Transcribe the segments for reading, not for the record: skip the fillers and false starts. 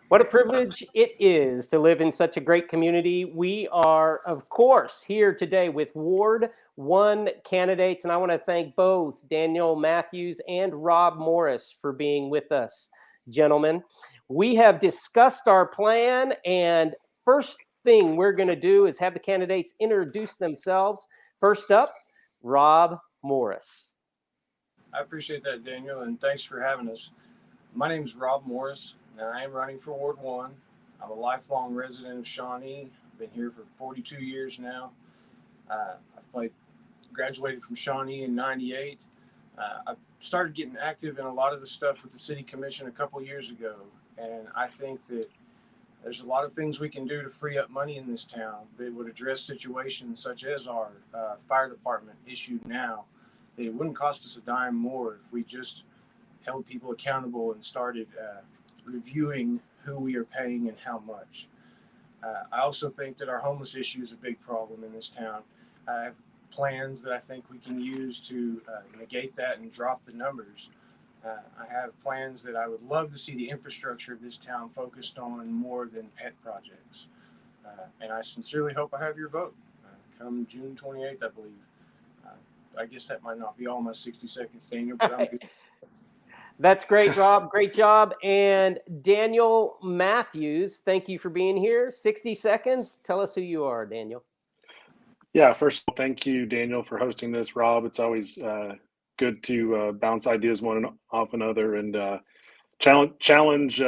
What a privilege it is to live in such a great community. We are, of course, here today with Ward 1 candidates, and I want to thank both Daniel Matthews and Rob Morris for being with us, gentlemen. We have discussed our plan, and first thing we're going to do is have the candidates introduce themselves. First up, Rob Morris. I appreciate that, Daniel, and thanks for having us. My name is Rob Morris, and I am running for Ward 1. I'm a lifelong resident of Shawnee. I've been here for 42 years now. Graduated from Shawnee in '98. I started getting active in a lot of the stuff with the City Commission a couple years ago, and I think that there's a lot of things we can do to free up money in this town that would address situations such as our fire department issue now. It wouldn't cost us a dime more if we just held people accountable and started reviewing who we are paying and how much. I also think that our homeless issue is a big problem in this town. I have plans that I think we can use to negate that and drop the numbers. I have plans that I would love to see the infrastructure of this town focused on more than pet projects. And I sincerely hope I have your vote come June 28th, I believe. I guess that might not be all my 60 seconds, Daniel, but I'm good. That's great, Rob. Great job. And Daniel Matthews, thank you for being here. 60 seconds. Tell us who you are, Daniel. Yeah, first of all, thank you, Daniel, for hosting this. Rob, it's always good to bounce ideas one off another and challenge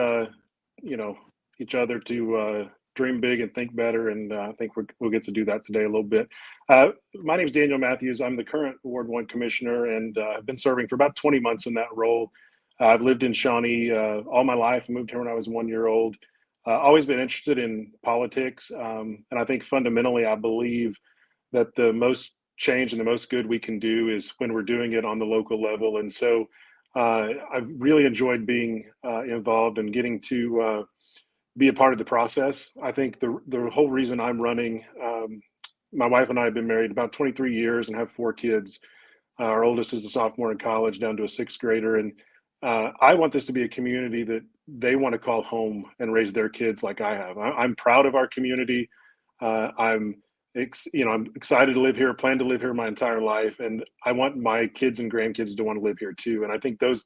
each other to dream big and think better. And I think we'll get to do that today a little bit. My name is Daniel Matthews. I'm the current Ward 1 commissioner, and I've been serving for about 20 months in that role. I've lived in Shawnee all my life. I moved here when I was 1 year old. Always been interested in politics, and I think fundamentally I believe that the most change and the most good we can do is when we're doing it on the local level. And so I've really enjoyed being involved and getting to be a part of the process. I think the whole reason I'm running, my wife and I have been married about 23 years and have 4 kids. Our oldest is a sophomore in college down to a 6th grader. And I want this to be a community that they want to call home and raise their kids like I have. I'm proud of our community. I'm excited to live here, plan to live here my entire life. And I want my kids and grandkids to want to live here too. And I think the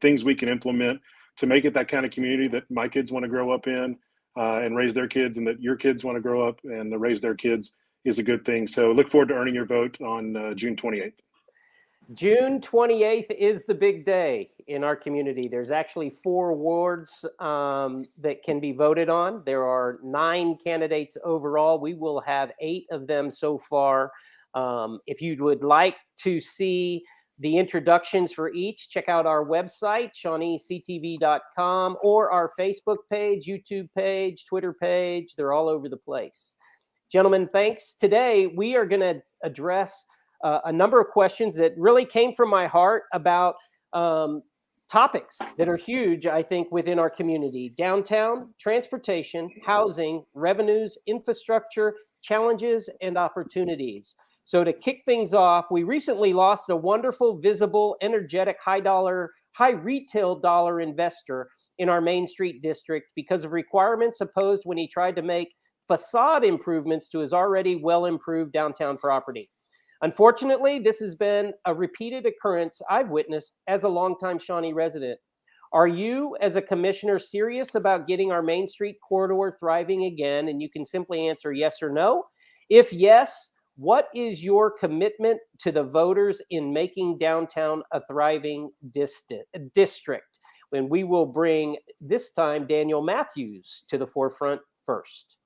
things we can implement to make it that kind of community that my kids want to grow up in and raise their kids, and that your kids want to grow up and raise their kids, is a good thing. So look forward to earning your vote on June 28th. June 28th is the big day in our community. There's actually 4 wards that can be voted on. There are 9 candidates overall. We will have 8 of them so far. If you would like to see the introductions for each, check out our website, ShawneeCTV.com, or our Facebook page, YouTube page, Twitter page. They're all over the place. Gentlemen, thanks. Today, we are going to address a number of questions that really came from my heart about topics that are huge, I think, within our community: downtown, transportation, housing, revenues, infrastructure, challenges, and opportunities. So to kick things off, we recently lost a wonderful, visible, energetic, high retail dollar investor in our Main Street district because of requirements imposed when he tried to make facade improvements to his already well-improved downtown property. Unfortunately, this has been a repeated occurrence I've witnessed as a longtime Shawnee resident. Are you, as a commissioner, serious about getting our Main Street corridor thriving again? And you can simply answer yes or no. If yes, what is your commitment to the voters in making downtown a thriving district? When we will bring, this time, Daniel Matthews to the forefront first.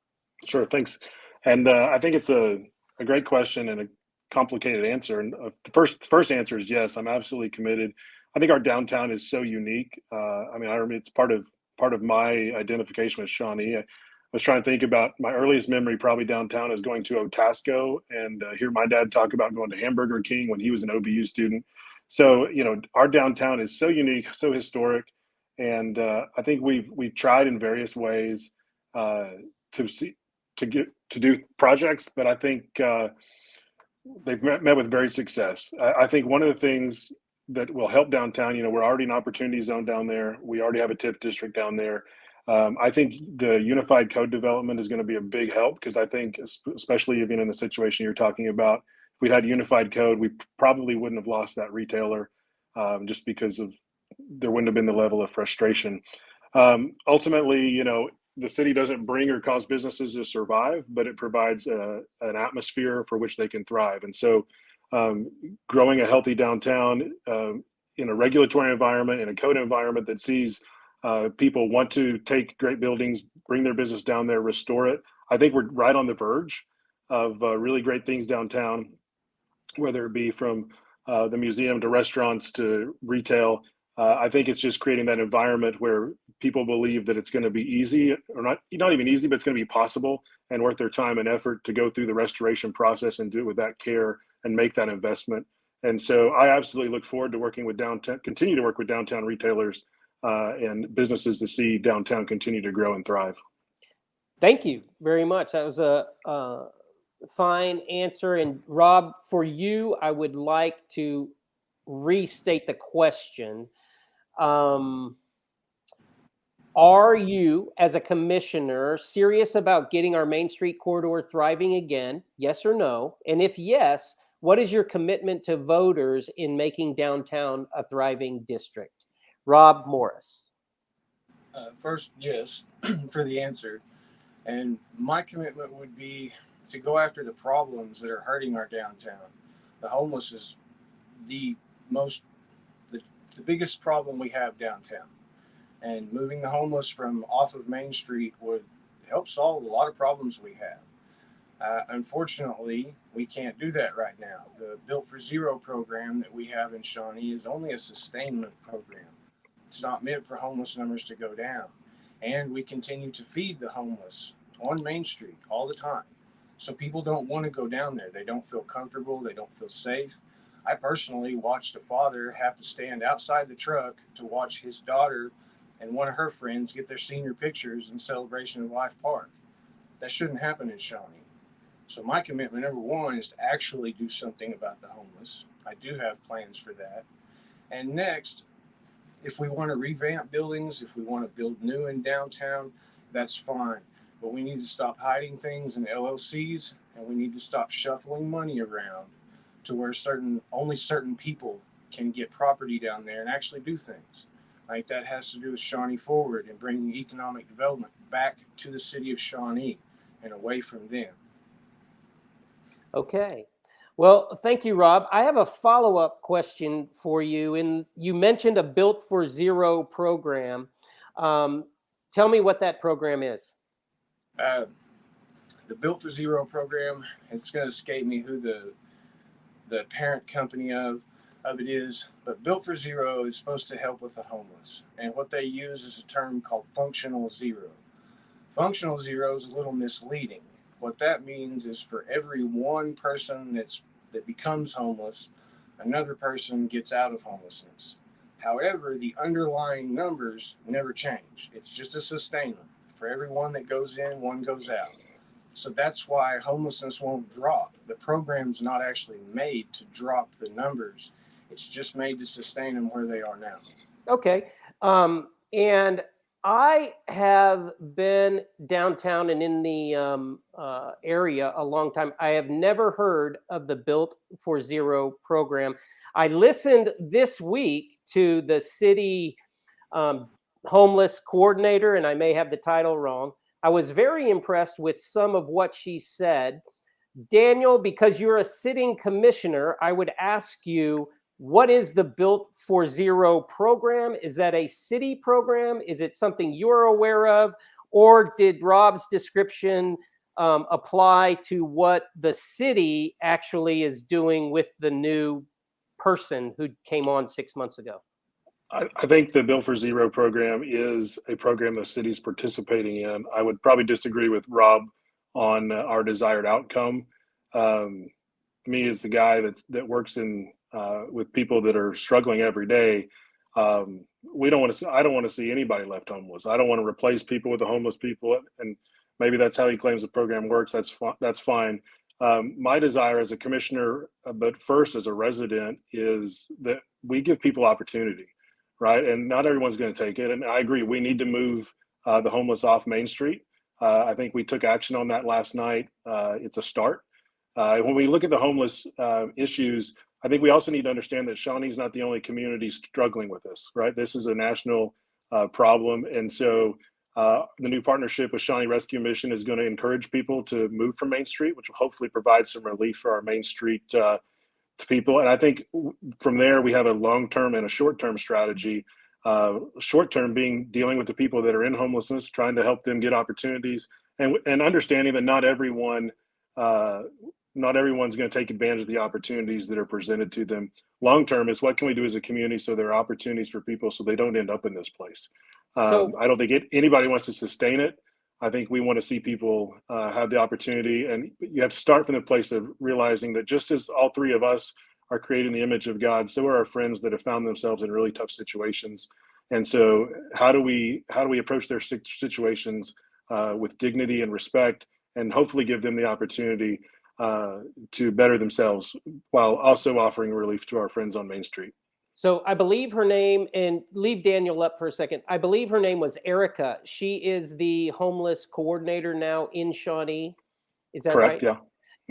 Sure, thanks. And I think it's a great question and a complicated answer. And the first answer is yes, I'm absolutely committed. I think our downtown is so unique. It's part of my identification with Shawnee. I was trying to think about my earliest memory, probably downtown, is going to Otasco and hear my dad talk about going to Hamburger King when he was an OBU student. So, our downtown is so unique, so historic. And I think we've tried in various ways to do projects, but I think they've met with very success. I think one of the things that will help downtown, we're already an opportunity zone down there. We already have a TIF district down there. I think the unified code development is going to be a big help, because I think, especially even in the situation you're talking about, if we'd had unified code, we probably wouldn't have lost that retailer, just because of there wouldn't have been the level of frustration. Ultimately, you know, the city doesn't bring or cause businesses to survive, but it provides an atmosphere for which they can thrive. And so, growing a healthy downtown in a regulatory environment, in a code environment that sees people want to take great buildings, bring their business down there, restore it. I think we're right on the verge of really great things downtown, whether it be from the museum to restaurants to retail. I think it's just creating that environment where people believe that it's going to be easy, or not even easy, but it's going to be possible and worth their time and effort to go through the restoration process and do it with that care and make that investment. And so I absolutely look forward to working with downtown, continue to work with downtown retailers and businesses to see downtown continue to grow and thrive. Thank you very much. That was a fine answer. And Rob, for you, I would like to restate the question. Are you, as a commissioner, serious about getting our Main Street corridor thriving again? Yes or no? And if yes, what is your commitment to voters in making downtown a thriving district? Rob Morris. First, yes, for the answer. And my commitment would be to go after the problems that are hurting our downtown. The homeless is the biggest problem we have downtown. And moving the homeless from off of Main Street would help solve a lot of problems we have. Unfortunately, we can't do that right now. The Built for Zero program that we have in Shawnee is only a sustainment program. It's not meant for homeless numbers to go down. And we continue to feed the homeless on Main Street all the time. So people don't want to go down there. They don't feel comfortable. They don't feel safe. I personally watched a father have to stand outside the truck to watch his daughter and one of her friends get their senior pictures in Celebration of Life Park. That shouldn't happen in Shawnee. So my commitment, number one, is to actually do something about the homeless. I do have plans for that. And next, if we want to revamp buildings, if we want to build new in downtown, that's fine. But we need to stop hiding things in LLCs, and we need to stop shuffling money around to where only certain people can get property down there and actually do things. I think that has to do with Shawnee Forward and bringing economic development back to the city of Shawnee and away from them. Okay. Well, thank you, Rob. I have a follow-up question for you. And you mentioned a Built for Zero program. Tell me what that program is. The Built for Zero program, it's going to escape me who the parent company of it is, but Built for Zero is supposed to help with the homeless. And what they use is a term called functional zero. Functional zero is a little misleading. What that means is for every one person that becomes homeless, another person gets out of homelessness. However, the underlying numbers never change. It's just a sustainment. For every one that goes in, one goes out. So that's why homelessness won't drop. The program's not actually made to drop the numbers. It's just made to sustain them where they are now. Okay. And I have been downtown and in the area a long time. I have never heard of the Built for Zero program. I listened this week to the city homeless coordinator, and I may have the title wrong. I was very impressed with some of what she said. Daniel, because you're a sitting commissioner, I would ask you, what is the Built for Zero program? Is that a city program? Is it something you're aware of? Or did Rob's description apply to what the city actually is doing with the new person who came on 6 months ago? I think the Built for Zero program is a program the city's participating in. I would probably disagree with Rob on our desired outcome. Me as the guy that works in with people that are struggling every day, we don't want to. I don't want to see anybody left homeless. I don't want to replace people with the homeless people, and maybe that's how he claims the program works. That's fine. My desire as a commissioner, but first as a resident, is that we give people opportunity, right? And not everyone's going to take it. And I agree, we need to move the homeless off Main Street. I think we took action on that last night. It's a start. When we look at the homeless issues, I think we also need to understand that Shawnee is not the only community struggling with this, right? This is a national problem. And so the new partnership with Shawnee Rescue Mission is going to encourage people to move from Main Street, which will hopefully provide some relief for our Main Street to people. And I think from there, we have a long-term and a short-term strategy. Short-term being dealing with the people that are in homelessness, trying to help them get opportunities, and understanding that not everyone's going to take advantage of the opportunities that are presented to them. Long-term is what can we do as a community so there are opportunities for people so they don't end up in this place. I don't think anybody wants to sustain it. I think we want to see people have the opportunity, and you have to start from the place of realizing that just as all three of us are creating the image of God, so are our friends that have found themselves in really tough situations. And so how do we approach their situations with dignity and respect, and hopefully give them the opportunity to better themselves while also offering relief to our friends on Main Street. So I believe her name, and leave Daniel up for a second. I believe her name was Erica. She is the homeless coordinator now in Shawnee. Is that Correct? right? Yeah.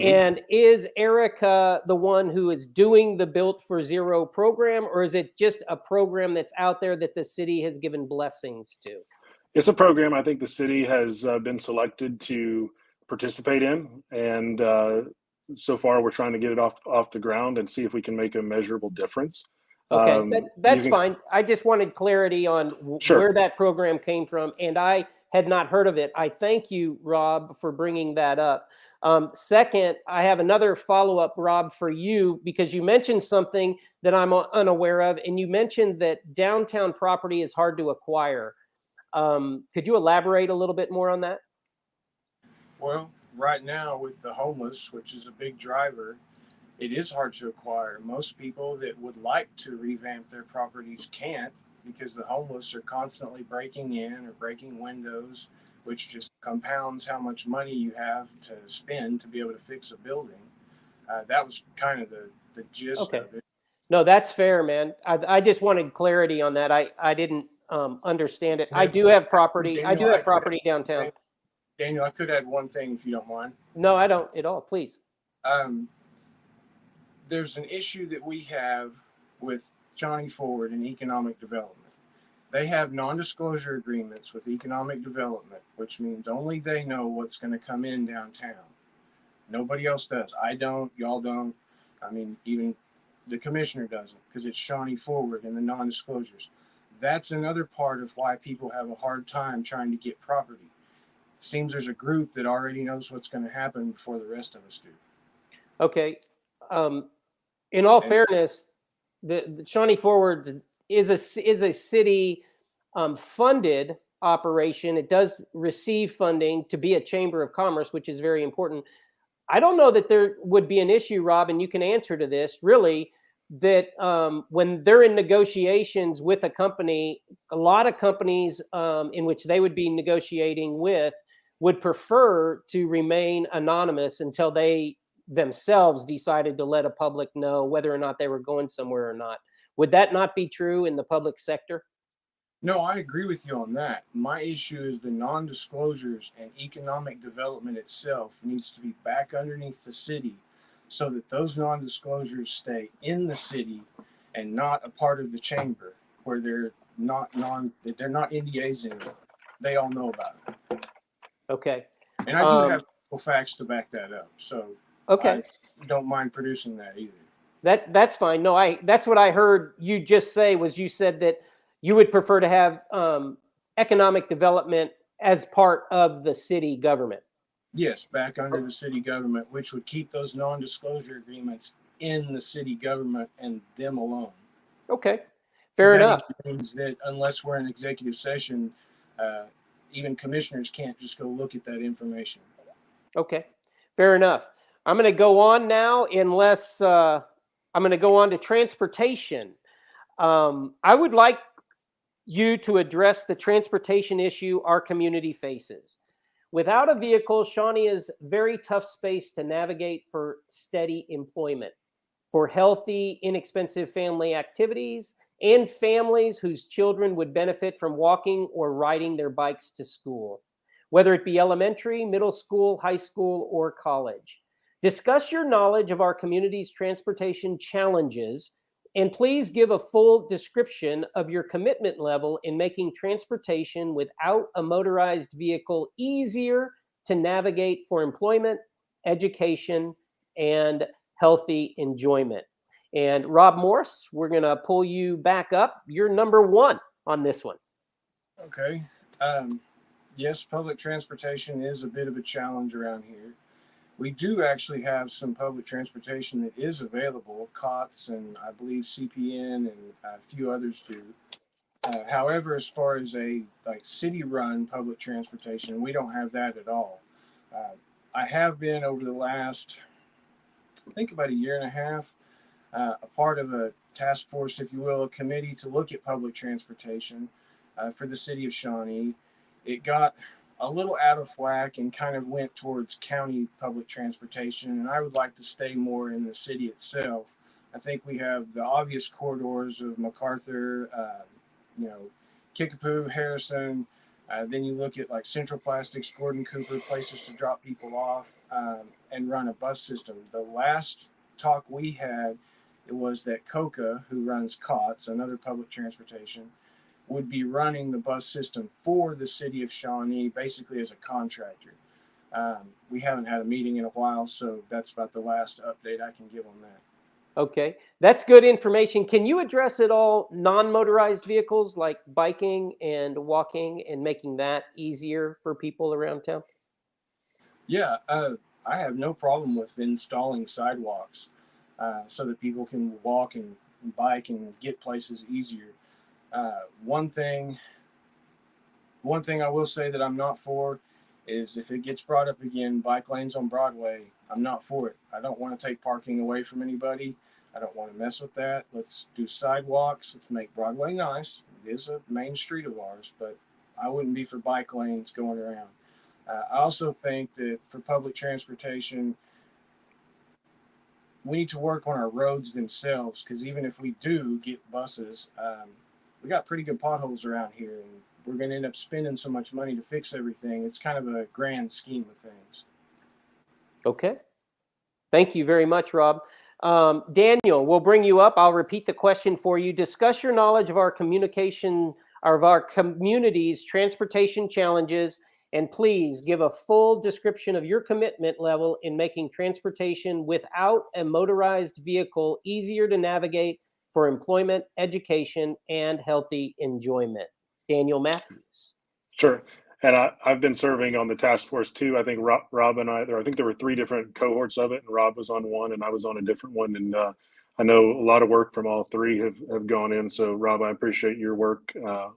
Mm-hmm. And is Erica the one who is doing the Built for Zero program, or is it just a program that's out there that the city has given blessings to? It's a program I think the city has been selected to participate in, and so far we're trying to get it off the ground and see if we can make a measurable difference. Okay, that's fine. I just wanted clarity on where that program came from, and I had not heard of it. I thank you, Rob, for bringing that up. Second, I have another follow-up, Rob, for you, because you mentioned something that I'm unaware of, and you mentioned that downtown property is hard to acquire. Could you elaborate a little bit more on that? Well, right now with the homeless, which is a big driver, it is hard to acquire. Most people that would like to revamp their properties can't, because the homeless are constantly breaking in or breaking windows, which just compounds how much money you have to spend to be able to fix a building. That was kind of the gist of it. No, that's fair, man. I just wanted clarity on that. I didn't understand it. I do have property. Daniel, I do have property downtown. Daniel, I could add one thing if you don't mind. No, I don't at all. Please. There's an issue that we have with Shawnee Forward and economic development. They have non-disclosure agreements with economic development, which means only they know what's going to come in downtown. Nobody else does. I don't, y'all don't. I mean, even the commissioner doesn't, because it's Shawnee Forward and the non-disclosures. That's another part of why people have a hard time trying to get property. Seems there's a group that already knows what's going to happen before the rest of us do. Okay. In all fairness, the Shawnee Forward is a city funded operation. It does receive funding to be a chamber of commerce, which is very important. I don't know that there would be an issue, Rob, and you can answer to this, really, that when they're in negotiations with a company, a lot of companies in which they would be negotiating with would prefer to remain anonymous until they themselves decided to let a public know whether or not they were going somewhere or not. Would that not be true in the public sector? No, I agree with you on that. My issue is the non-disclosures, and economic development itself needs to be back underneath the city so that those non-disclosures stay in the city and not a part of the chamber where they're not NDAs anymore. They all know about it. Okay. And I do have facts to back that up. So okay. I don't mind producing that either. That's fine. No, that's what I heard you just say. Was you said that you would prefer to have economic development as part of the city government? Yes, back under the city government, which would keep those non-disclosure agreements in the city government and them alone. Okay, fair enough. Means that unless we're in executive session, even commissioners can't just go look at that information. Okay, fair enough. I'm going to go on now, unless I'm going to go on to transportation. I would like you to address the transportation issue our community faces. Without a vehicle, Shawnee is a very tough space to navigate for steady employment, for healthy, inexpensive family activities, and families whose children would benefit from walking or riding their bikes to school, whether it be elementary, middle school, high school, or college. Discuss your knowledge of our community's transportation challenges, and please give a full description of your commitment level in making transportation without a motorized vehicle easier to navigate for employment, education, and healthy enjoyment. And Rob Morse, we're going to pull you back up. You're number one on this one. Okay. Yes, public transportation is a bit of a challenge around here. We do actually have some public transportation that is available, COTS and I believe CPN and a few others do. However, as far as a city-run public transportation, we don't have that at all. I have been over the last, I think about a year and a half, a part of a task force, if you will, a committee to look at public transportation for the city of Shawnee. It got a little out of whack and kind of went towards county public transportation, and I would like to stay more in the city itself. I think we have the obvious corridors of MacArthur, Kickapoo, Harrison. Then you look at like Central Plastics, Gordon Cooper, places to drop people off and run a bus system. The last talk we had, it was that COCA, who runs COTS, another public transportation, would be running the bus system for the city of Shawnee, basically as a contractor. We haven't had a meeting in a while, so that's about the last update I can give on that. Okay, that's good information. Can you address at all non-motorized vehicles like biking and walking and making that easier for people around town? Yeah, I have no problem with installing sidewalks so that people can walk and bike and get places easier. One thing I will say that I'm not for is if it gets brought up again, bike lanes on Broadway, I'm not for it. I don't want to take parking away from anybody. I don't want to mess with that. Let's do sidewalks. Let's make Broadway nice. It is a main street of ours, but I wouldn't be for bike lanes going around. I also think that for public transportation, we need to work on our roads themselves, because even if we do get buses, we got pretty good potholes around here, and we're going to end up spending so much money to fix everything. It's kind of a grand scheme of things. Okay. Thank you very much, Rob. Daniel, we'll bring you up. I'll repeat the question for you. Discuss your knowledge of our community's transportation challenges, and please give a full description of your commitment level in making transportation without a motorized vehicle easier to navigate for employment, education, and healthy enjoyment. Daniel Matthews. Sure. And I've been serving on the task force too. I think Rob and I think there were 3 different cohorts of it, and Rob was on one and I was on a different one. And I know a lot of work from all 3 have gone in. So Rob, I appreciate your work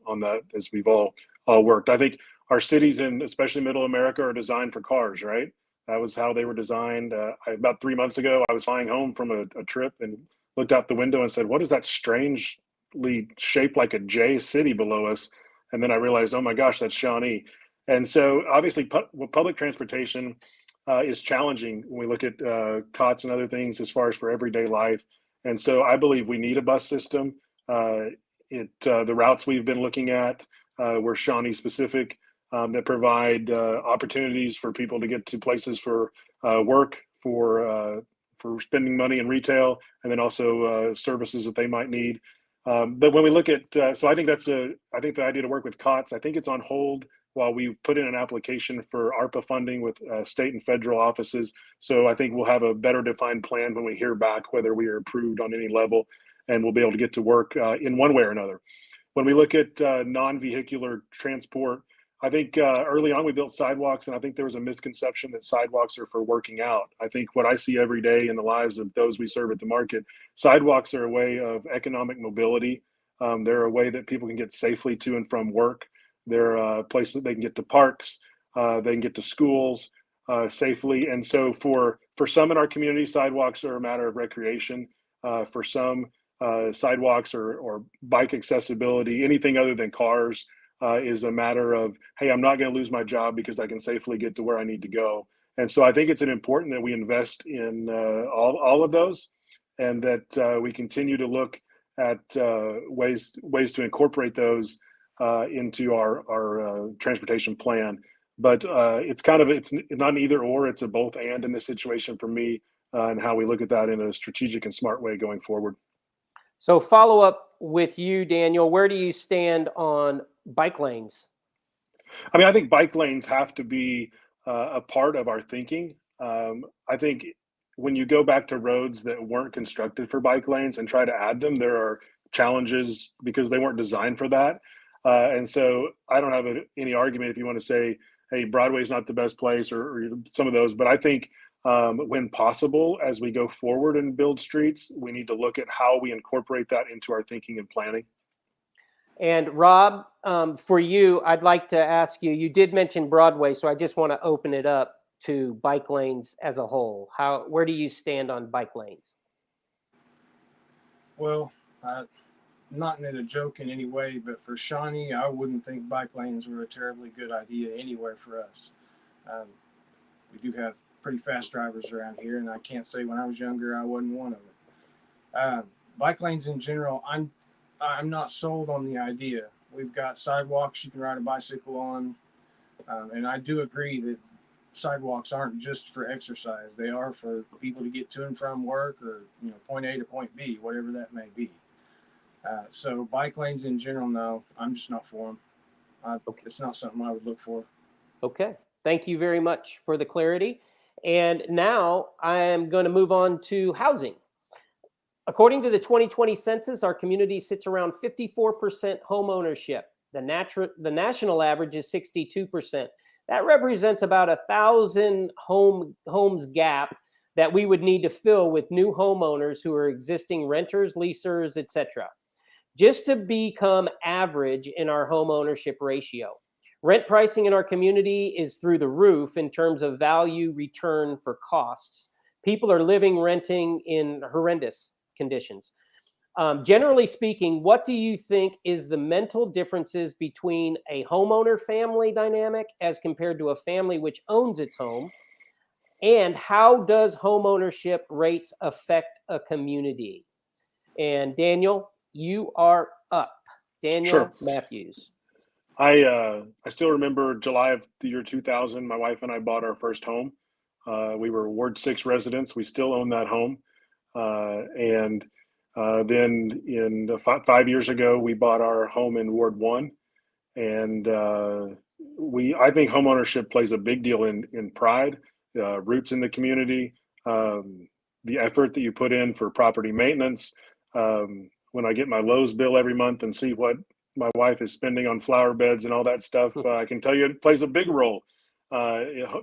on that, as we've all worked. I think our cities in especially middle America are designed for cars, right? That was how they were designed. About 3 months ago, I was flying home from a trip and looked out the window and said, what is that strangely shaped like a J city below us? And then I realized, oh my gosh, that's Shawnee. And so obviously public transportation is challenging when we look at COTS and other things as far as for everyday life. And so I believe we need a bus system. The routes we've been looking at were Shawnee specific, that provide opportunities for people to get to places for work, for spending money in retail, and then also services that they might need. But when we look at, so I think the idea to work with COTS, I think it's on hold while we've put in an application for ARPA funding with state and federal offices. So I think we'll have a better defined plan when we hear back whether we are approved on any level, and we'll be able to get to work in one way or another. When we look at non-vehicular transport, I think early on we built sidewalks, and I think there was a misconception that sidewalks are for working out. I think what I see every day in the lives of those we serve at the market, sidewalks are a way of economic mobility. They're a way that people can get safely to and from work. They're a place that they can get to parks, they can get to schools safely. And so for some in our community, sidewalks are a matter of recreation. For some, sidewalks or bike accessibility, anything other than cars, is a matter of, hey, I'm not going to lose my job because I can safely get to where I need to go. And so I think it's important that we invest in all of those, and that we continue to look at ways to incorporate those into our transportation plan. But it's not an either or; it's a both and in this situation for me, and how we look at that in a strategic and smart way going forward. So follow up with you, Daniel. Where do you stand on bike lanes? I mean, I think bike lanes have to be a part of our thinking. I think when you go back to roads that weren't constructed for bike lanes and try to add them, there are challenges because they weren't designed for that. And so I don't have any argument if you want to say, hey, Broadway's not the best place or some of those. But I think when possible, as we go forward and build streets, we need to look at how we incorporate that into our thinking and planning. And Rob, for you, I'd like to ask you, you did mention Broadway, so I just want to open it up to bike lanes as a whole. Where do you stand on bike lanes? Well, not in a joke in any way, but for Shawnee, I wouldn't think bike lanes were a terribly good idea anywhere for us. We do have pretty fast drivers around here, and I can't say when I was younger I wasn't one of them. Bike lanes in general, I'm not sold on the idea. We've got sidewalks you can ride a bicycle on, and I do agree that sidewalks aren't just for exercise. They are for people to get to and from work, or point A to point B, whatever that may be. So bike lanes in general, no, I'm just not for them. Okay. It's not something I would look for. Okay. Thank you very much for the clarity. And now I am going to move on to housing. According to the 2020 census, our community sits around 54% home ownership. The national average is 62%. That represents about 1,000 homes gap that we would need to fill with new homeowners who are existing renters, leasers, etc., just to become average in our home ownership ratio. Rent pricing in our community is through the roof in terms of value return for costs. People are renting in horrendous conditions. Generally speaking, what do you think is the mental differences between a homeowner family dynamic as compared to a family which owns its home? And how does homeownership rates affect a community? And Daniel, you are up. Daniel Sure. Matthews. I still remember July of the year 2000. My wife and I bought our first home. We were Ward 6 residents. We still own that home. And then in 5 years ago, we bought our home in Ward 1. And I think homeownership plays a big deal in pride, roots in the community, the effort that you put in for property maintenance. When I get my Lowe's bill every month and see what my wife is spending on flower beds and all that stuff, I can tell you it plays a big role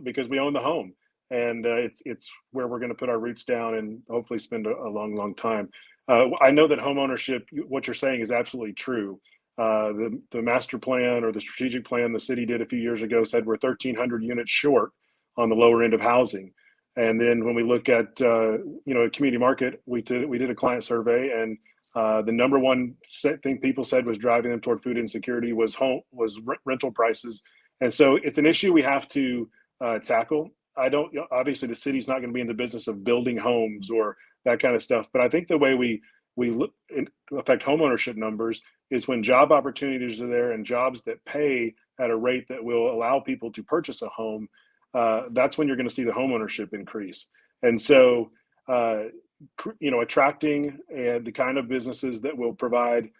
because we own the home. And it's where we're going to put our roots down and hopefully spend a long, long time. I know that home ownership, what you're saying is absolutely true. The master plan or the strategic plan the city did a few years ago said we're 1,300 units short on the lower end of housing. And then when we look at a community market, we did a client survey, and the number one thing people said was driving them toward food insecurity was rental prices. And so it's an issue we have to tackle. Obviously the city's not going to be in the business of building homes or that kind of stuff, but I think the way we affect homeownership numbers is when job opportunities are there and jobs that pay at a rate that will allow people to purchase a home. That's when you're going to see the homeownership increase. And so, attracting the kind of businesses that will provide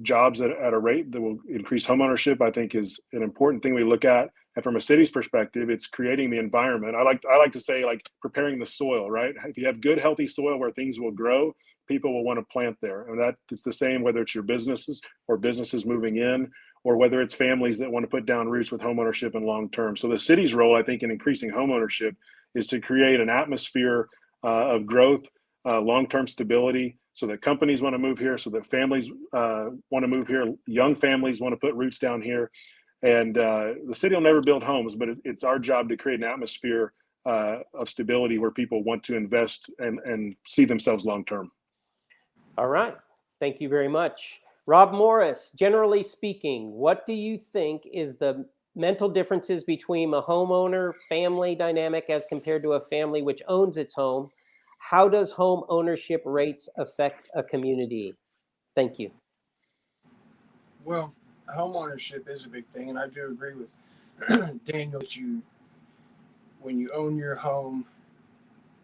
jobs at a rate that will increase homeownership, I think, is an important thing we look at. And from a city's perspective, it's creating the environment. I like to say, like, preparing the soil, right? If you have good, healthy soil where things will grow, people will want to plant there. And it's the same whether it's your businesses or businesses moving in, or whether it's families that want to put down roots with homeownership and long term. So the city's role, I think, in increasing homeownership is to create an atmosphere of growth, long-term stability, so that companies want to move here, so that families want to move here, young families want to put roots down here. And the city will never build homes, but it's our job to create an atmosphere of stability where people want to invest and see themselves long-term. All right. Thank you very much. Rob Morris, generally speaking, what do you think is the mental differences between a homeowner family dynamic as compared to a family which owns its home? How does home ownership rates affect a community? Thank you. Well, home ownership is a big thing, and I do agree with Daniel that when you own your home,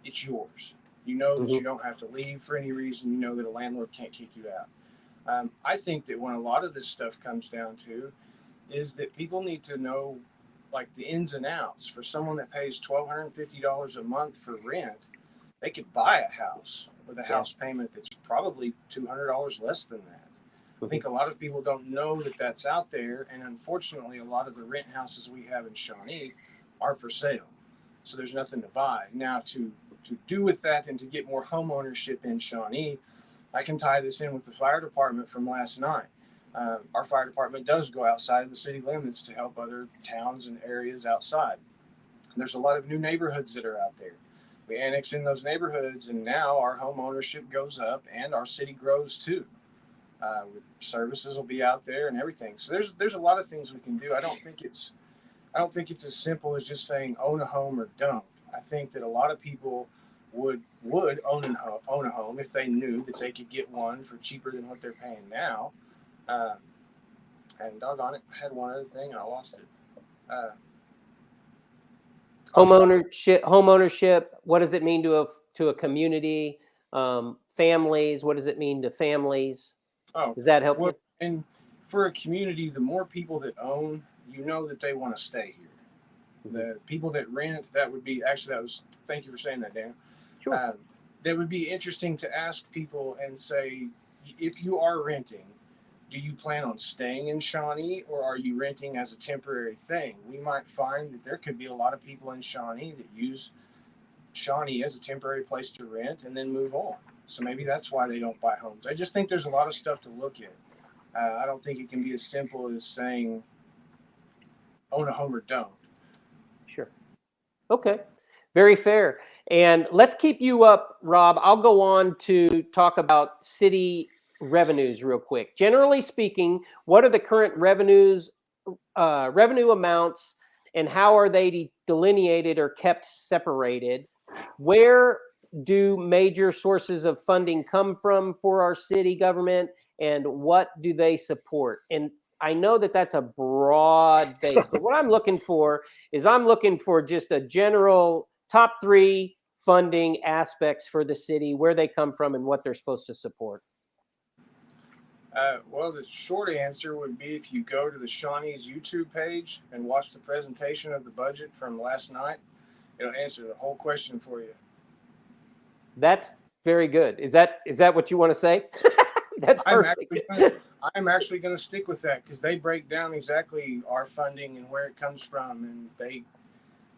it's yours. You know that you don't have to leave for any reason. You know that a landlord can't kick you out. I think that when a lot of this stuff comes down to is that people need to know like the ins and outs. For someone that pays $1,250 a month for rent, they could buy a house with a house payment that's probably $200 less than that. I think a lot of people don't know that that's out there, and unfortunately, a lot of the rent houses we have in Shawnee are for sale, so there's nothing to buy. Now, to do with that and to get more home ownership in Shawnee, I can tie this in with the fire department from last night. Our fire department does go outside of the city limits to help other towns and areas outside. There's a lot of new neighborhoods that are out there. We annex in those neighborhoods, and now our home ownership goes up and our city grows too. Services will be out there and everything. So there's a lot of things we can do. I don't think it's as simple as just saying own a home or don't. I think that a lot of people would own a home if they knew that they could get one for cheaper than what they're paying now. And doggone it, I had one other thing and I lost it. Home ownership. What does it mean to a community? Families. What does it mean to families? Oh, does that help you? And for a community, the more people that own, you know that they want to stay here. The people that rent, thank you for saying that, Dan. Sure. That would be interesting to ask people and say, if you are renting, do you plan on staying in Shawnee, or are you renting as a temporary thing? We might find that there could be a lot of people in Shawnee that use Shawnee as a temporary place to rent and then move on. So maybe that's why they don't buy homes. I just think there's a lot of stuff to look at. I don't think it can be as simple as saying own a home or don't. Sure. Okay. Very fair. And let's keep you up, Rob. I'll go on to talk about city revenues real quick. Generally speaking, what are the current revenue amounts, and how are they delineated or kept separated? Where do major sources of funding come from for our city government, and what do they support? And I know that that's a broad base, but what I'm looking for is just a general top 3 funding aspects for the city, where they come from and what they're supposed to support. Well, the short answer would be if you go to the Shawnee's YouTube page and watch the presentation of the budget from last night, it'll answer the whole question for you. That's very good. Is that what you want to say? That's perfect. I'm actually going to stick with that because they break down exactly our funding and where it comes from, and they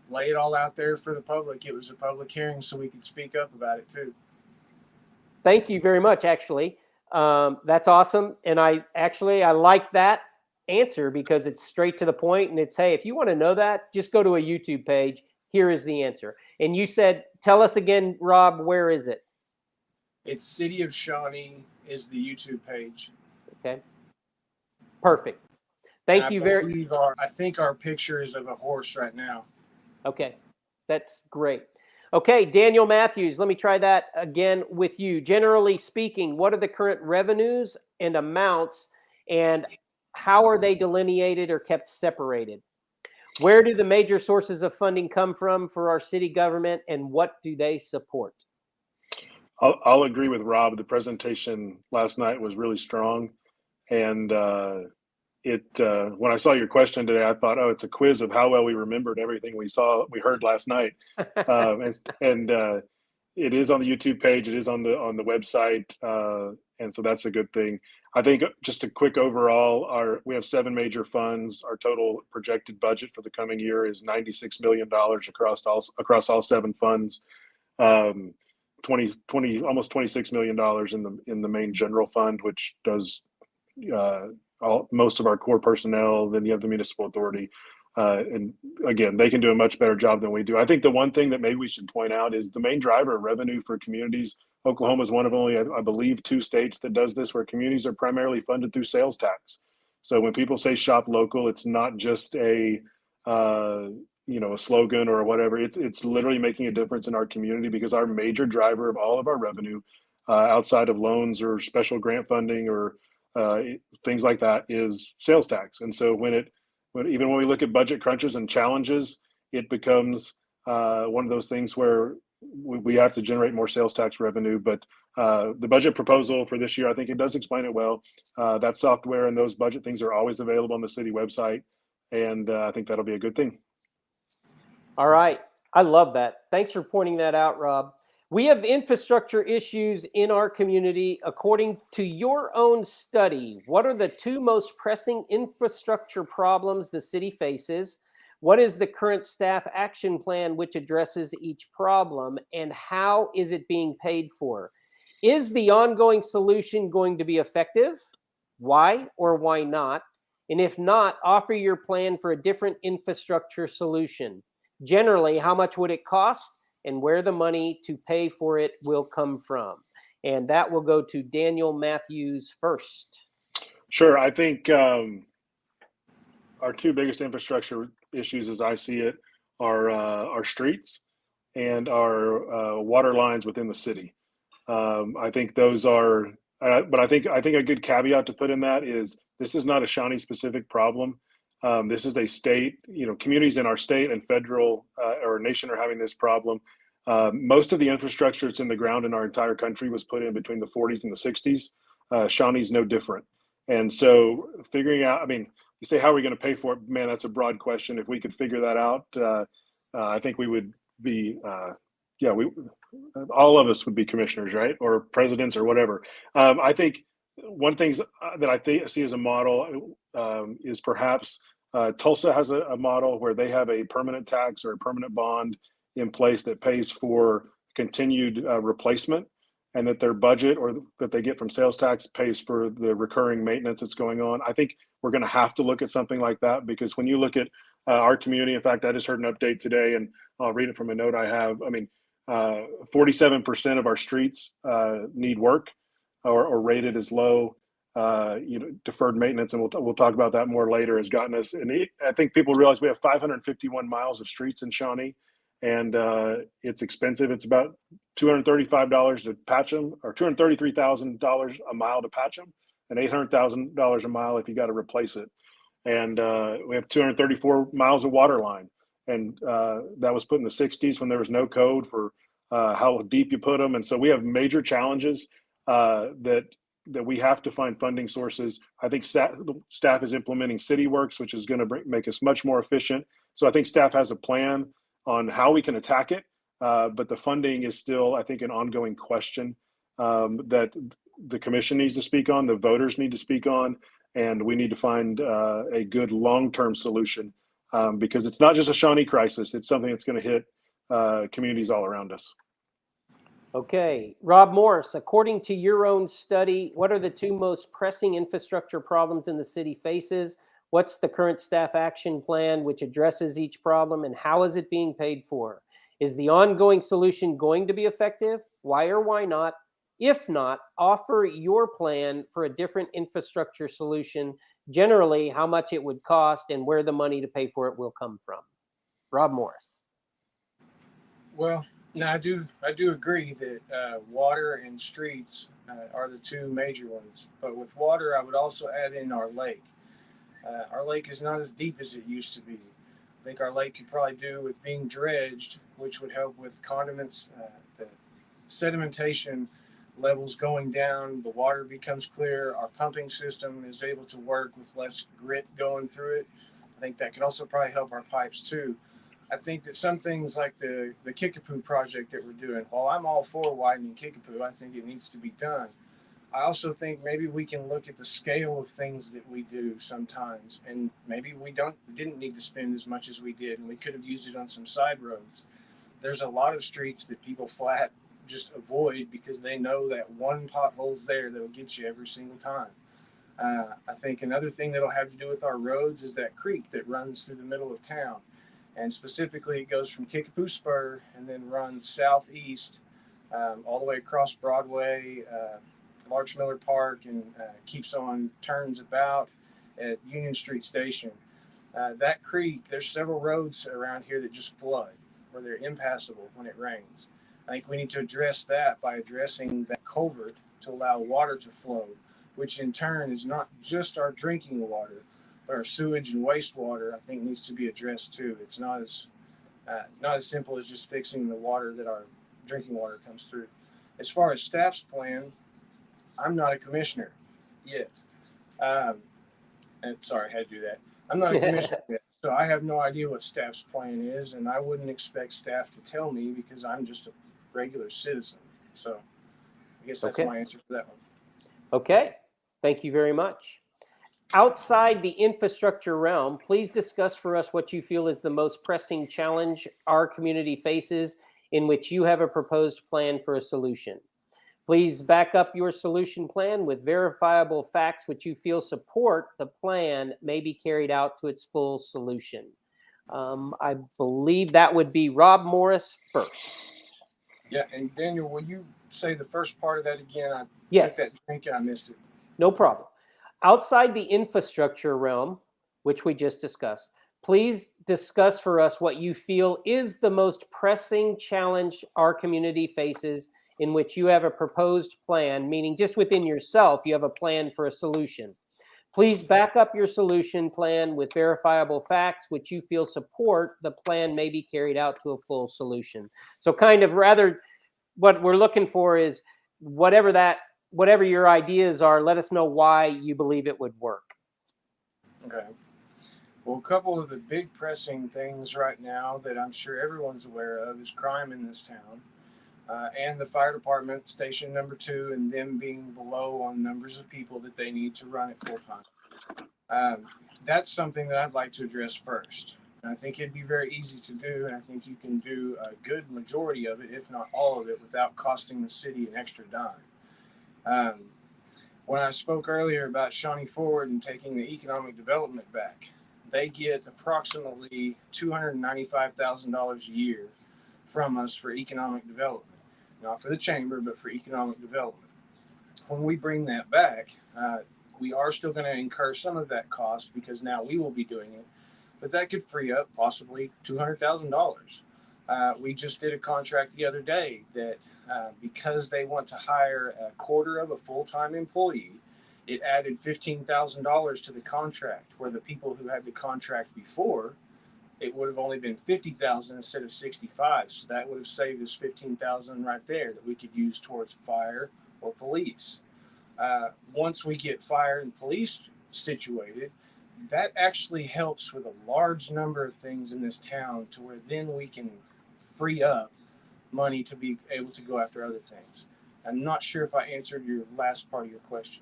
lay it all out there for the public. It was a public hearing, so we could speak up about it too. Thank you very much, actually. That's awesome. And I like that answer because it's straight to the point, and it's, hey, if you want to know that, just go to a YouTube page. Here is the answer. And you said, tell us again, Rob, where is it? It's City of Shawnee is the YouTube page. Okay. Perfect. Thank you very much. I think our picture is of a horse right now. Okay. That's great. Okay, Daniel Matthews, let me try that again with you. Generally speaking, what are the current revenues and amounts, and how are they delineated or kept separated? Where do the major sources of funding come from for our city government, and what do they support? I'll agree with Rob. The presentation last night was really strong, and when I saw your question today, I thought, oh, it's a quiz of how well we remembered everything we heard last night. And it is on the YouTube page. It is on the website. And so that's a good thing. I think just a quick overall, we have 7 major funds. Our total projected budget for the coming year is $96 million across all 7 funds. Almost $26 million in the main general fund, which does most of our core personnel. Then you have the municipal authority, and again, they can do a much better job than we do. I think the one thing that maybe we should point out is the main driver of revenue for communities. Oklahoma is one of only, I believe, 2 states that does this, where communities are primarily funded through sales tax. So when people say shop local, it's not just a a slogan or whatever. It's literally making a difference in our community, because our major driver of all of our revenue, outside of loans or special grant funding or things like that, is sales tax. And so even when we look at budget crunches and challenges, it becomes one of those things where we have to generate more sales tax revenue. But the budget proposal for this year, I think it does explain it well. That software and those budget things are always available on the city website. And I think that'll be a good thing. All right. I love that. Thanks for pointing that out, Rob. We have infrastructure issues in our community. According to your own study, what are the two most pressing infrastructure problems the city faces? What is the current staff action plan which addresses each problem, and how is it being paid for? Is the ongoing solution going to be effective? Why or why not? And if not, offer your plan for a different infrastructure solution. Generally, how much would it cost, and where the money to pay for it will come from? And that will go to Daniel Matthews first. Sure. I think our two biggest infrastructure issues, as I see it, are our streets and our water lines within the city. I think those are, but I think a good caveat to put in that is this is not a Shawnee specific problem. This is a state, communities in our state and federal or nation are having this problem. Most of the infrastructure that's in the ground in our entire country was put in between the 40s and the 60s. Shawnee's no different. And so figuring out, you say, how are we going to pay for it? Man, that's a broad question. If we could figure that out, I think we would be, all of us would be commissioners, right? Or presidents or whatever. I think one thing that I see as a model is perhaps Tulsa has a model where they have a permanent tax or a permanent bond in place that pays for continued replacement, and that their budget or that they get from sales tax pays for the recurring maintenance that's going on. I think we're going to have to look at something like that, because when you look at our community, in fact, I just heard an update today, and I'll read it from a note I have. 47% of our streets need work or rated as low. Deferred maintenance, and we'll talk about that more later, has gotten us. And I think people realize we have 551 miles of streets in Shawnee, and it's expensive. It's about $235 to patch them, or $233,000 a mile to patch them, and $800,000 a mile if you got to replace it. And we have 234 miles of water line, and that was put in the 60s when there was no code for how deep you put them. And so we have major challenges that we have to find funding sources. I think staff is implementing CityWorks, which is going to make us much more efficient. So I think staff has a plan on how we can attack it, but the funding is still, I think, an ongoing question that the commission needs to speak on, the voters need to speak on, and we need to find a good long-term solution, because it's not just a Shawnee crisis. It's something that's going to hit communities all around us. Okay, Rob Morris, according to your own study, what are the two most pressing infrastructure problems in the city faces? What's the current staff action plan which addresses each problem, and how is it being paid for? Is the ongoing solution going to be effective? Why or why not? If not, offer your plan for a different infrastructure solution, generally how much it would cost and where the money to pay for it will come from. Rob Morris. Well, no, I do agree that water and streets are the two major ones. But with water, I would also add in our lake. Our lake is not as deep as it used to be. I think our lake could probably do with being dredged, which would help with condiments, the sedimentation levels going down, the water becomes clear, our pumping system is able to work with less grit going through it. I think that could also probably help our pipes too. I think that some things like the Kickapoo project that we're doing, while I'm all for widening Kickapoo, I think it needs to be done. I also think maybe we can look at the scale of things that we do sometimes, and maybe we didn't need to spend as much as we did, and we could have used it on some side roads. There's a lot of streets that people flat just avoid because they know that one pothole's there that'll get you every single time. I think another thing that'll have to do with our roads is that creek that runs through the middle of town. And specifically, it goes from Kickapoo Spur and then runs southeast all the way across Broadway, Larch Miller Park, and keeps on turns about at Union Street Station. That creek, there's several roads around here that just flood, where they're impassable when it rains. I think we need to address that by addressing that culvert to allow water to flow, which in turn is not just our drinking water, but our sewage and wastewater. I think needs to be addressed too. It's not as simple as just fixing the water that our drinking water comes through. As far as staff's plan, I'm not a commissioner yet. I'm sorry, I had to do that. I'm not a commissioner yet, so I have no idea what staff's plan is, and I wouldn't expect staff to tell me because I'm just a regular citizen. So I guess that's my answer for that one. Okay, thank you very much. Outside the infrastructure realm, please discuss for us what you feel is the most pressing challenge our community faces in which you have a proposed plan for a solution. Please back up your solution plan with verifiable facts which you feel support the plan may be carried out to its full solution. I believe that would be Rob Morris first. Yeah, and Daniel, will you say the first part of that again? I Yes. took that drink and I missed it. No problem. Outside the infrastructure realm, which we just discussed, please discuss for us what you feel is the most pressing challenge our community faces in which you have a proposed plan, meaning just within yourself, you have a plan for a solution. Please back up your solution plan with verifiable facts which you feel support the plan may be carried out to a full solution. So kind of rather what we're looking for is whatever your ideas are, let us know why you believe it would work. Okay. Well, a couple of the big pressing things right now that I'm sure everyone's aware of is crime in this town. And the fire department station number 2 and them being below on numbers of people that they need to run it full time. That's something that I'd like to address first. And I think it'd be very easy to do, and I think you can do a good majority of it, if not all of it, without costing the city an extra dime. When I spoke earlier about Shawnee Forward and taking the economic development back, they get approximately $295,000 a year from us for economic development. Not for the chamber, but for economic development. When we bring that back, we are still going to incur some of that cost because now we will be doing it, but that could free up possibly $200,000. We just did a contract the other day that because they want to hire a quarter of a full-time employee, it added $15,000 to the contract, where the people who had the contract before, it would have only been $50,000 instead of $65,000. So that would have saved us $15,000 right there that we could use towards fire or police. Once we get fire and police situated, that actually helps with a large number of things in this town to where then we can free up money to be able to go after other things. I'm not sure if I answered your last part of your question.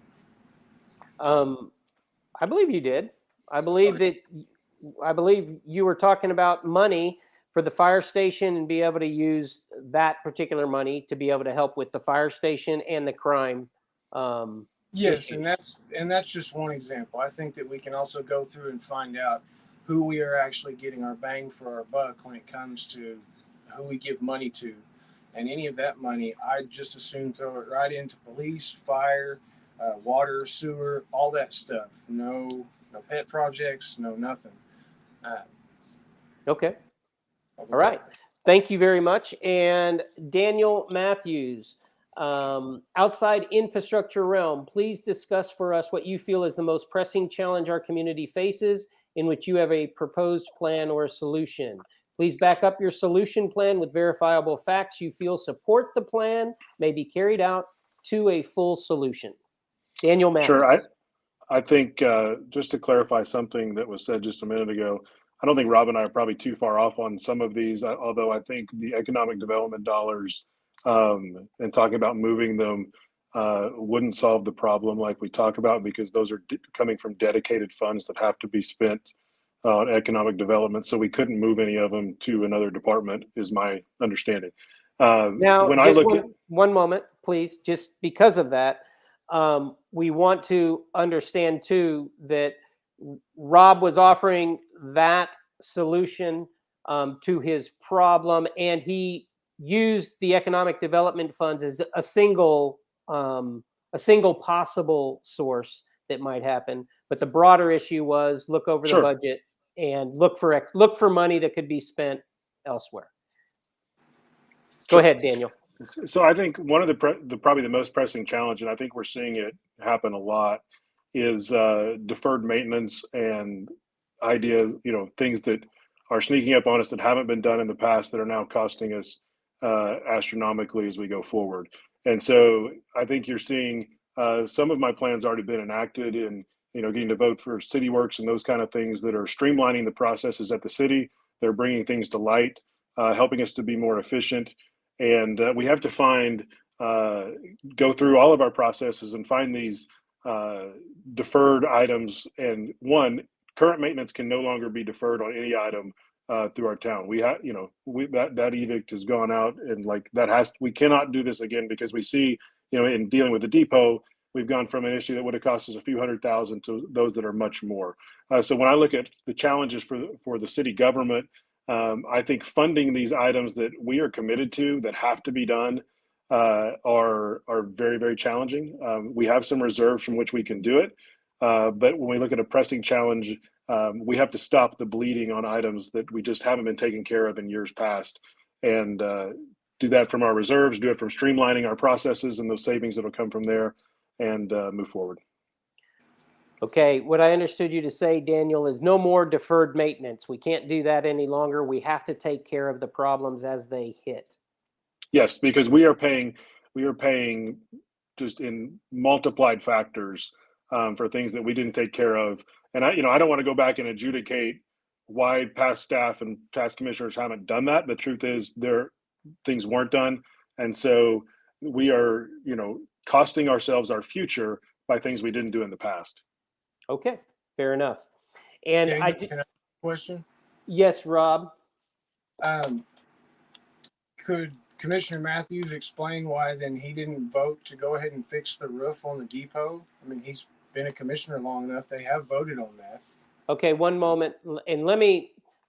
I believe you did. I believe you were talking about money for the fire station and be able to use that particular money to be able to help with the fire station and the crime. Yes, issues. and that's just one example. I think that we can also go through and find out who we are actually getting our bang for our buck when it comes to who we give money to. And any of that money, I'd just as soon throw it right into police, fire, water, sewer, all that stuff. No pet projects, no nothing. Okay. All right. Thank you very much. And Daniel Matthews, outside infrastructure realm, please discuss for us what you feel is the most pressing challenge our community faces in which you have a proposed plan or a solution. Please back up your solution plan with verifiable facts you feel support the plan may be carried out to a full solution. Daniel Matthews. Sure. I think just to clarify something that was said just a minute ago, I don't think Rob and I are probably too far off on some of these, although I think the economic development dollars and talking about moving them wouldn't solve the problem like we talk about, because those are coming from dedicated funds that have to be spent on economic development. So we couldn't move any of them to another department, is my understanding. Now, when just I look one moment, please. Just because of that, we want to understand too that Rob was offering that solution to his problem, and he used the economic development funds as a single possible source that might happen. But the broader issue was look over the budget and look for money that could be spent elsewhere. Go ahead, Daniel. So I think one of probably the most pressing challenge, and I think we're seeing it happen a lot, is deferred maintenance and ideas, things that are sneaking up on us that haven't been done in the past that are now costing us astronomically as we go forward. And so I think you're seeing some of my plans already been enacted in, getting to vote for city works and those kind of things that are streamlining the processes at the city. They're bringing things to light, helping us to be more efficient. And we have to go through all of our processes and find these deferred items. And current maintenance can no longer be deferred on any item through our town. We have, that edict has gone out, and we cannot do this again, because we see, in dealing with the depot, we've gone from an issue that would have cost us a few $100,000 to those that are much more. So when I look at the challenges for the city government, I think funding these items that we are committed to that have to be done are very, very challenging. We have some reserves from which we can do it, but when we look at a pressing challenge, we have to stop the bleeding on items that we just haven't been taken care of in years past, and do that from our reserves, do it from streamlining our processes and those savings that will come from there, and move forward. Okay, what I understood you to say, Daniel, is no more deferred maintenance. We can't do that any longer. We have to take care of the problems as they hit. Yes, because we are paying just in multiplied factors for things that we didn't take care of. And I don't want to go back and adjudicate why past staff and past commissioners haven't done that. The truth is things weren't done. And so we are, costing ourselves our future by things we didn't do in the past. Okay, fair enough. And Daniel, can I ask a question? Yes, Rob. Could Commissioner Matthews explain why then he didn't vote to go ahead and fix the roof on the depot? I mean, he's been a commissioner long enough. They have voted on that. Okay, one moment. And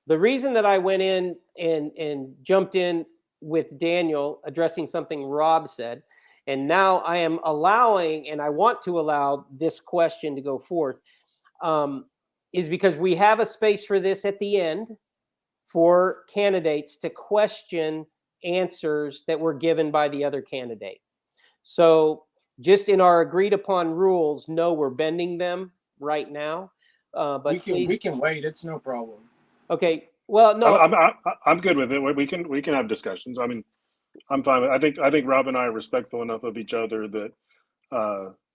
the reason that I went in and jumped in with Daniel addressing something Rob said, and now I am allowing, and I want to allow this question to go forth, is because we have a space for this at the end for candidates to question answers that were given by the other candidate. So just in our agreed upon rules, no, we're bending them right now. But we can wait. It's no problem. Okay. Well, no, I'm good with it. We can have discussions. I mean, I'm fine with it. I think Rob and I are respectful enough of each other that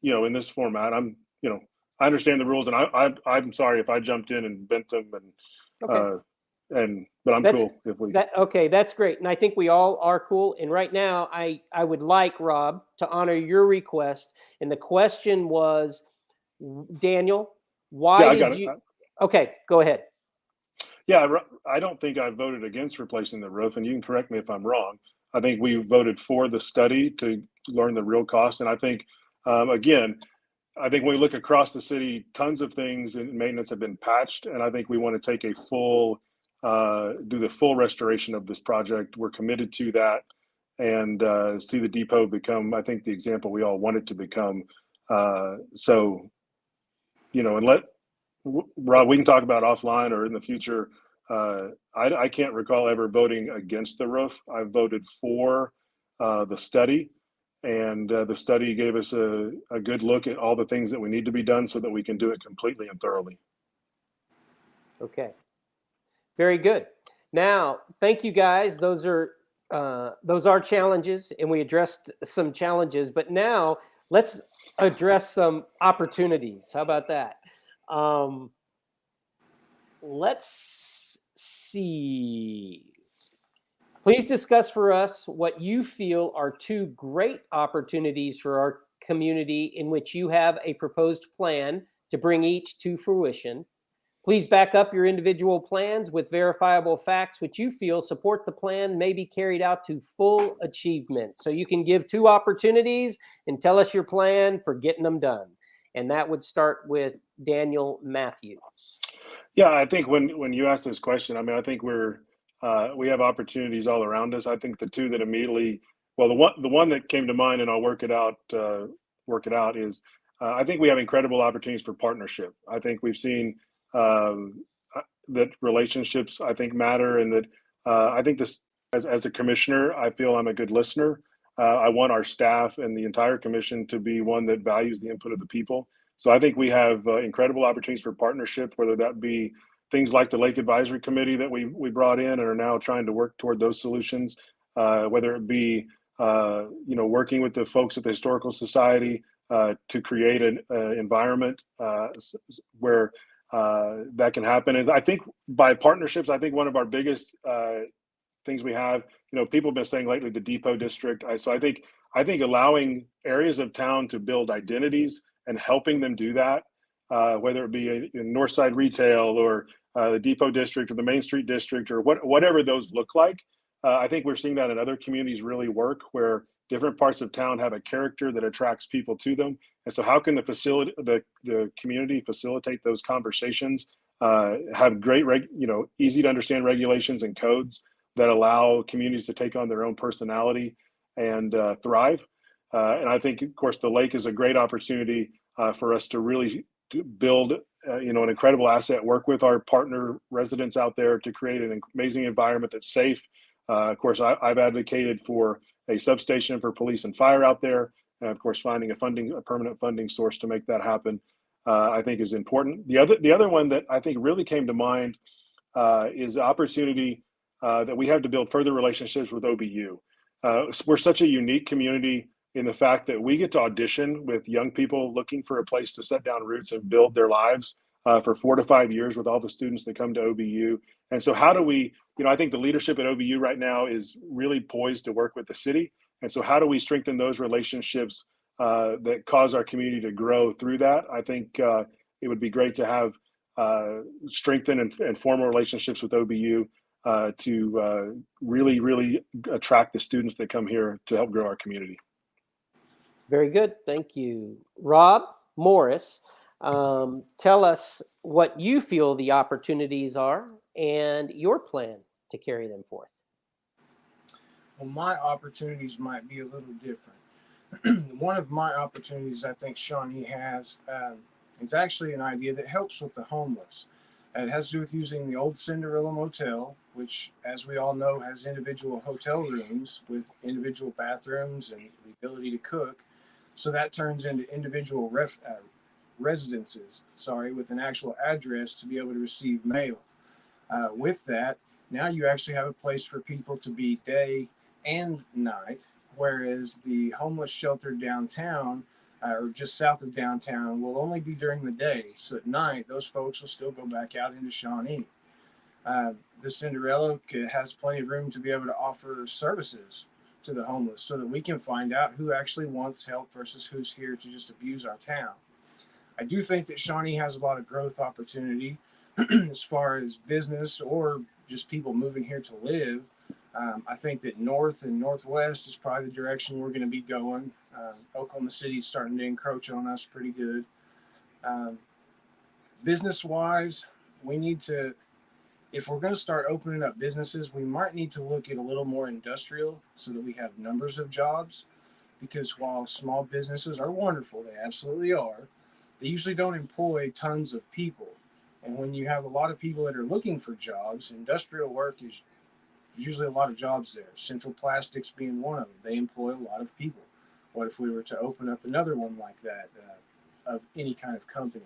in this format, I understand the rules, and I'm sorry if I jumped in and bent them, and okay. But I'm cool if we. Okay, that's great, and I think we all are cool. And right now, I would like Rob to honor your request. And the question was, Daniel, why did you? Okay, go ahead. Yeah, I don't think I voted against replacing the roof, and you can correct me if I'm wrong. I think we voted for the study to learn the real cost. And I think, again, when we look across the city, tons of things in maintenance have been patched. And I think we want to take do the full restoration of this project. We're committed to that, and see the depot become, I think, the example we all want it to become. And Rob, we can talk about offline or in the future. I can't recall ever voting against the roof. I voted for the study, and the study gave us a good look at all the things that we need to be done so that we can do it completely and thoroughly. Okay, very good. Now, thank you guys. Those are challenges, and we addressed some challenges. But now let's address some opportunities. How about that? Let's see. Please discuss for us what you feel are two great opportunities for our community in which you have a proposed plan to bring each to fruition. Please back up your individual plans with verifiable facts which you feel support the plan may be carried out to full achievement. So you can give two opportunities and tell us your plan for getting them done. And that would start with Daniel Matthews. Yeah, I think when you ask this question, I mean, I think we have opportunities all around us. I think the two that immediately, well, the one that came to mind, and I'll work it out is I think we have incredible opportunities for partnership. I think we've seen that relationships, I think, matter, and that I think this, as a commissioner, I feel I'm a good listener. I want our staff and the entire commission to be one that values the input of the people. So I think we have incredible opportunities for partnership, whether that be things like the Lake Advisory Committee that we brought in and are now trying to work toward those solutions, whether it be working with the folks at the Historical Society to create an environment where that can happen. And I think by partnerships, I think one of our biggest things we have, people have been saying lately, the Depot District. So I think allowing areas of town to build identities and helping them do that, whether it be in Northside Retail or the Depot District or the Main Street District or whatever those look like. I think we're seeing that in other communities really work, where different parts of town have a character that attracts people to them. And so how can the community facilitate those conversations, have great, easy to understand regulations and codes that allow communities to take on their own personality and thrive. And I think, of course, the lake is a great opportunity for us to really build, an incredible asset, work with our partner residents out there to create an amazing environment that's safe. Of course, I've advocated for a substation for police and fire out there. And of course, finding a permanent funding source to make that happen, I think is important. The other one that I think really came to mind is the opportunity that we have to build further relationships with OBU. We're such a unique community in the fact that we get to audition with young people looking for a place to set down roots and build their lives for 4 to 5 years with all the students that come to OBU. And so how do we, I think the leadership at OBU right now is really poised to work with the city. And so how do we strengthen those relationships that cause our community to grow through that? I think it would be great to have strengthen and formal relationships with OBU to really, really attract the students that come here to help grow our community. Very good. Thank you. Rob Morris, tell us what you feel the opportunities are and your plan to carry them forth. Well, my opportunities might be a little different. One of my opportunities I think Shawnee has is actually an idea that helps with the homeless. It has to do with using the old Cinderella Motel, which, as we all know, has individual hotel rooms with individual bathrooms and the ability to cook. So that turns into individual residences, with an actual address to be able to receive mail. With that, now you actually have a place for people to be day and night, whereas the homeless shelter downtown or just south of downtown will only be during the day. So at night, those folks will still go back out into Shawnee. The Cinderella has plenty of room to be able to offer services to the homeless so that we can find out who actually wants help versus who's here to just abuse our town. I do think that Shawnee has a lot of growth opportunity as far as business or just people moving here to live. I think that north and northwest is probably the direction we're going to be going. Oklahoma City is starting to encroach on us pretty good. Business-wise, we need to, if we're going to start opening up businesses, we might need to look at a little more industrial so that we have numbers of jobs. Because while small businesses are wonderful, they absolutely are, they usually don't employ tons of people. And when you have a lot of people that are looking for jobs, industrial work is usually a lot of jobs there. Central Plastics being one of them. They employ a lot of people. What if we were to open up another one like that of any kind of company?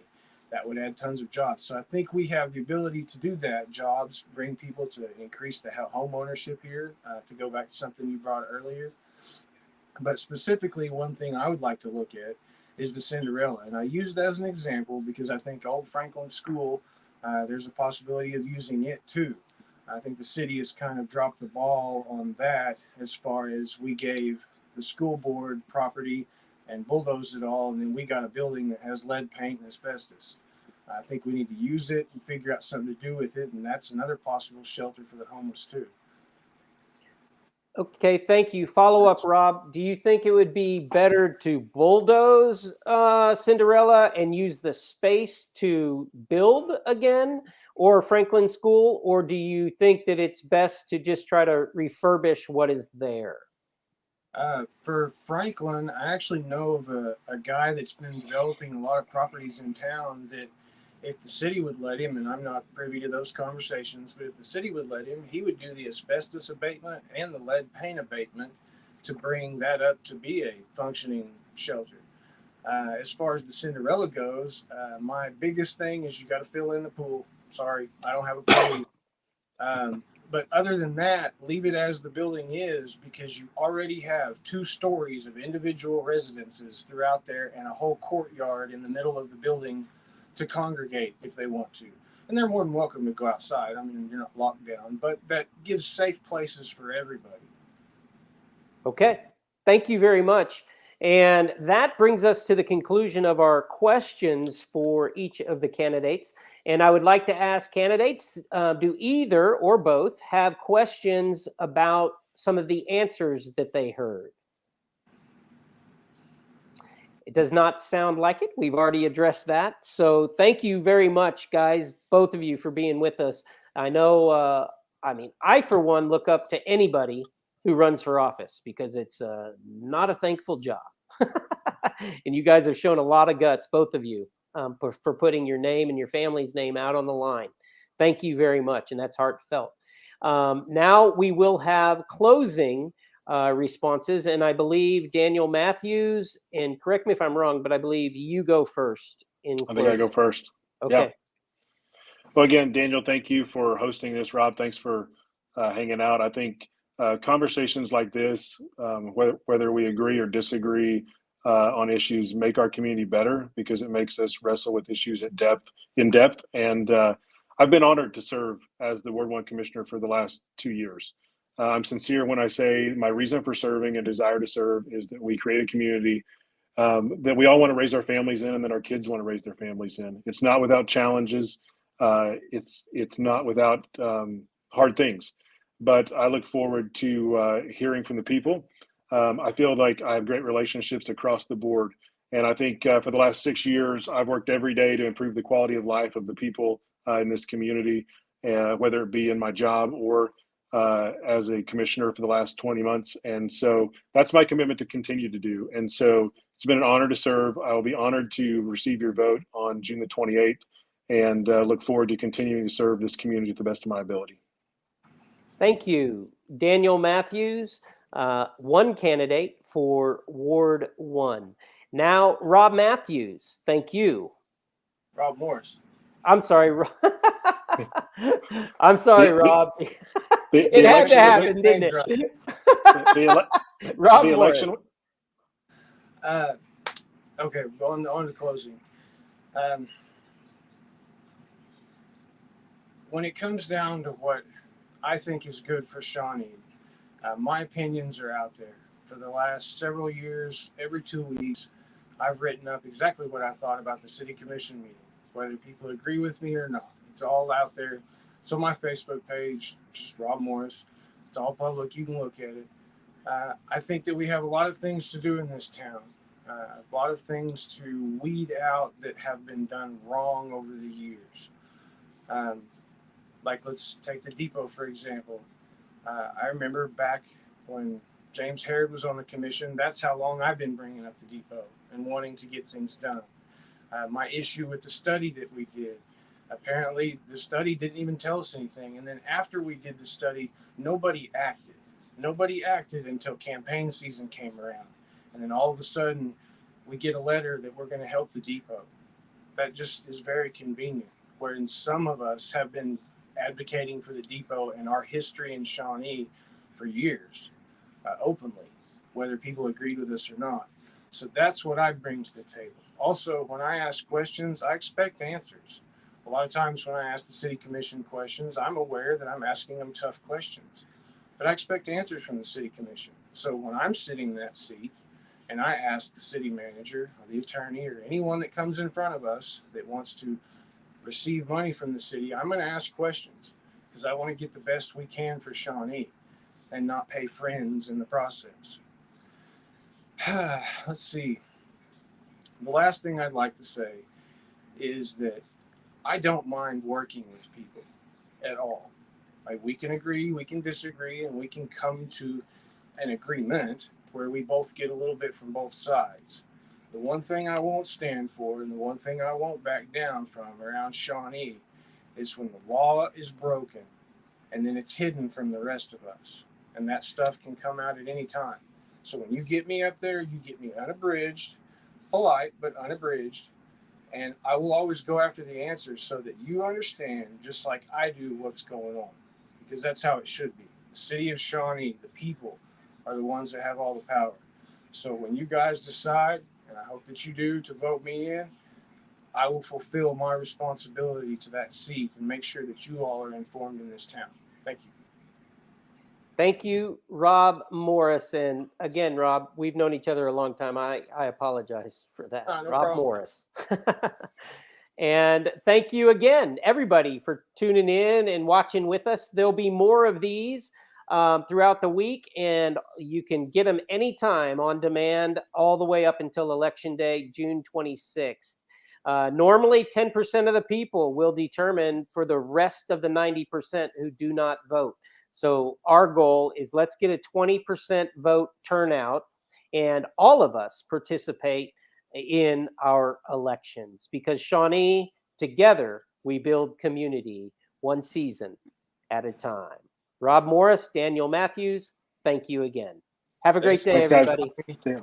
That would add tons of jobs. So I think we have the ability to do that. Jobs bring people to increase the home ownership here, to go back to something you brought earlier. But specifically, one thing I would like to look at is the Cinderella. And I use that as an example because I think Old Franklin School, there's a possibility of using it too. I think the city has kind of dropped the ball on that as far as we gave the school board property and bulldozed it all, and then we got a building that has lead paint and asbestos. I think we need to use it and figure out something to do with it, and that's another possible shelter for the homeless too. Okay, thank you. Follow up, Rob. Do you think it would be better to bulldoze Cinderella and use the space to build again, or Franklin School, or do you think that it's best to just try to refurbish what is there? For Franklin, I actually know of a guy that's been developing a lot of properties in town that if the city would let him, and I'm not privy to those conversations, but if the city would let him, he would do the asbestos abatement and the lead paint abatement to bring that up to be a functioning shelter. As far as the Cinderella goes, my biggest thing is you got to fill in the pool. Sorry, I don't have a pool. But other than that, leave it as the building is, because you already have 2 stories of individual residences throughout there and a whole courtyard in the middle of the building to congregate if they want to. And they're more than welcome to go outside. I mean, you're not locked down, but that gives safe places for everybody. Okay, thank you very much. And that brings us to the conclusion of our questions for each of the candidates. And I would like to ask candidates, do either or both have questions about some of the answers that they heard? It does not sound like it. We've already addressed that. So thank you very much, guys, both of you, for being with us. I know, I, for one, look up to anybody who runs for office because it's not a thankful job. And you guys have shown a lot of guts, both of you, for putting your name and your family's name out on the line. Thank you very much, and that's heartfelt. Now we will have closing responses, and I believe Daniel Matthews, and correct me if I'm wrong, but I believe you go first in closing. I think I go first. Okay. Yeah. Well, again, Daniel, thank you for hosting this. Rob, thanks for hanging out. I think conversations like this, whether we agree or disagree on issues, make our community better because it makes us wrestle with issues in depth. And I've been honored to serve as the Ward 1 Commissioner for the last 2 years. I'm sincere when I say my reason for serving and desire to serve is that we create a community that we all want to raise our families in, and that our kids want to raise their families in. It's not without challenges. It's not without hard things, but I look forward to hearing from the people. I feel like I have great relationships across the board, and I think for the last 6 years, I've worked every day to improve the quality of life of the people in this community, whether it be in my job or as a commissioner for the last 20 months. And so that's my commitment to continue to do. And so it's been an honor to serve. I will be honored to receive your vote on June the 28th, and look forward to continuing to serve this community to the best of my ability. Thank you. Daniel Matthews, one candidate for Ward 1. Now, Rob Matthews, thank you. Rob Morris. I'm sorry, Rob. I'm sorry, Rob. It had to happen, didn't it? Rob the election. Okay, on to closing. When it comes down to what I think is good for Shawnee, my opinions are out there. For the last several years, every 2 weeks, I've written up exactly what I thought about the city commission meeting, whether people agree with me or not. It's all out there. It's on my Facebook page. It's just Rob Morris. It's all public. You can look at it. I think that we have a lot of things to do in this town. A lot of things to weed out that have been done wrong over the years. Like, let's take the depot, for example. I remember back when James Harrod was on the commission, that's how long I've been bringing up the depot and wanting to get things done. My issue with the study that we did, apparently the study didn't even tell us anything. And then after we did the study, nobody acted. Nobody acted until campaign season came around. And then all of a sudden, we get a letter that we're going to help the depot. That just is very convenient, wherein some of us have been advocating for the depot and our history in Shawnee for years, openly, whether people agreed with us or not. So that's what I bring to the table. Also, when I ask questions, I expect answers. A lot of times when I ask the city commission questions, I'm aware that I'm asking them tough questions, but I expect answers from the city commission. So when I'm sitting in that seat and I ask the city manager or the attorney or anyone that comes in front of us that wants to receive money from the city, I'm going to ask questions because I want to get the best we can for Shawnee and not pay friends in the process. Let's see. The last thing I'd like to say is that I don't mind working with people at all. Like, we can agree, we can disagree, and we can come to an agreement where we both get a little bit from both sides. The one thing I won't stand for and the one thing I won't back down from around Shawnee is when the law is broken and then it's hidden from the rest of us. And that stuff can come out at any time. So when you get me up there, you get me unabridged, polite, but unabridged. And I will always go after the answers so that you understand, just like I do, what's going on. Because that's how it should be. The city of Shawnee, the people, are the ones that have all the power. So when you guys decide, and I hope that you do, to vote me in, I will fulfill my responsibility to that seat and make sure that you all are informed in this town. Thank you. Thank you, Rob Morris. And again, Rob, we've known each other a long time. I apologize for that. No Rob problem. Morris. And thank you again, everybody, for tuning in and watching with us. There'll be more of these throughout the week, and you can get them anytime on demand all the way up until Election Day, June 26th. Normally, 10% of the people will determine for the rest of the 90% who do not vote. So our goal is let's get a 20% vote turnout, and all of us participate in our elections, because Shawnee, together we build community, one season at a time. Rob Morris, Daniel Matthews, thank you again. Have a great day, Thanks, guys. everybody. Yeah.